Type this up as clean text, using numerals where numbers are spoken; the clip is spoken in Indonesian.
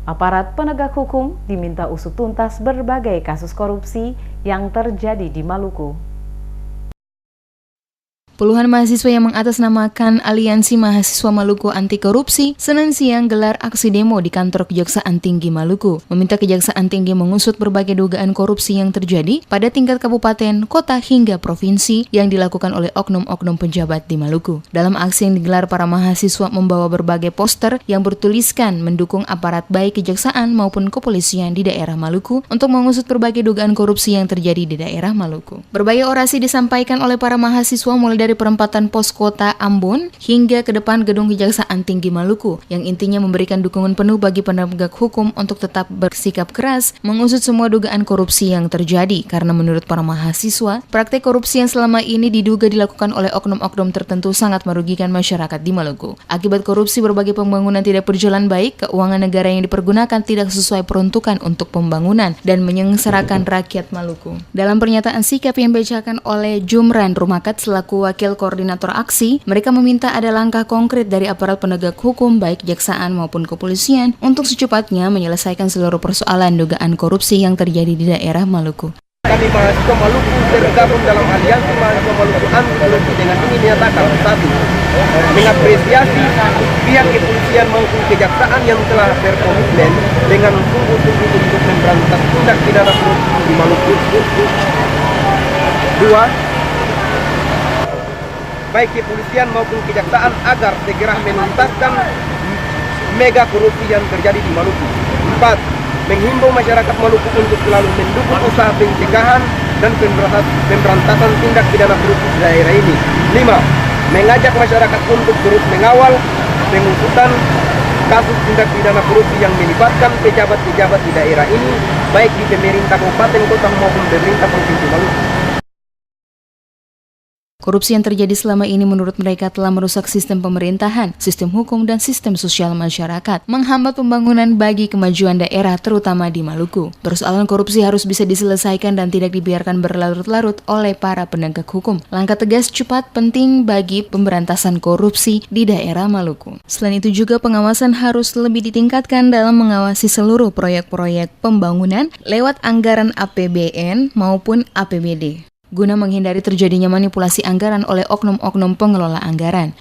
Aparat penegak hukum diminta usut tuntas berbagai kasus korupsi yang terjadi di Maluku. Puluhan mahasiswa yang mengatasnamakan Aliansi Mahasiswa Maluku Anti Korupsi Senin siang gelar aksi demo di kantor Kejaksaan Tinggi Maluku, meminta Kejaksaan Tinggi mengusut berbagai dugaan korupsi yang terjadi pada tingkat kabupaten, kota hingga provinsi yang dilakukan oleh oknum-oknum pejabat di Maluku. Dalam aksi yang digelar, para mahasiswa membawa berbagai poster yang bertuliskan mendukung aparat baik kejaksaan maupun kepolisian di daerah Maluku untuk mengusut berbagai dugaan korupsi yang terjadi di daerah Maluku. Berbagai orasi disampaikan oleh para mahasiswa mulai dari perempatan pos kota Ambon hingga ke depan gedung Kejaksaan Tinggi Maluku, yang intinya memberikan dukungan penuh bagi penegak hukum untuk tetap bersikap keras mengusut semua dugaan korupsi yang terjadi, karena menurut para mahasiswa, praktek korupsi yang selama ini diduga dilakukan oleh oknum-oknum tertentu sangat merugikan masyarakat di Maluku. Akibat korupsi, berbagai pembangunan tidak berjalan baik, keuangan negara yang dipergunakan tidak sesuai peruntukan untuk pembangunan dan menyengsarakan rakyat Maluku. Dalam pernyataan sikap yang dibacakan oleh Jumran Rumakat selaku Wakil Koordinator Aksi, mereka meminta ada langkah konkret dari aparat penegak hukum baik kejaksaan maupun kepolisian untuk secepatnya menyelesaikan seluruh persoalan dugaan korupsi yang terjadi di daerah Maluku. Kami mahasiswa Maluku tergabung dalam Aliansi Mahasiswa Maluku Anti Korupsi dengan ini menyatakan: 1. Mengapresiasi pihak kepolisian maupun kejaksaan yang telah berkomitmen dengan sungguh-sungguh untuk memberantas tindak pidana korupsi di Maluku. 2. Baik kepolisian maupun kejaksaan agar segera menuntaskan mega korupsi yang terjadi di Maluku. 4. Menghimbau masyarakat Maluku untuk selalu mendukung usaha pencegahan dan pemberantasan tindak pidana korupsi di daerah ini. 5. Mengajak masyarakat untuk terus mengawal pengusutan kasus tindak pidana korupsi yang melibatkan pejabat-pejabat di daerah ini, baik di pemerintah kabupaten, kota maupun pemerintah provinsi Maluku. Korupsi yang terjadi selama ini menurut mereka telah merusak sistem pemerintahan, sistem hukum, dan sistem sosial masyarakat, menghambat pembangunan bagi kemajuan daerah terutama di Maluku. Persoalan korupsi harus bisa diselesaikan dan tidak dibiarkan berlarut-larut oleh para penegak hukum. Langkah tegas cepat penting bagi pemberantasan korupsi di daerah Maluku. Selain itu juga pengawasan harus lebih ditingkatkan dalam mengawasi seluruh proyek-proyek pembangunan lewat anggaran APBN maupun APBD, guna menghindari terjadinya manipulasi anggaran oleh oknum-oknum pengelola anggaran.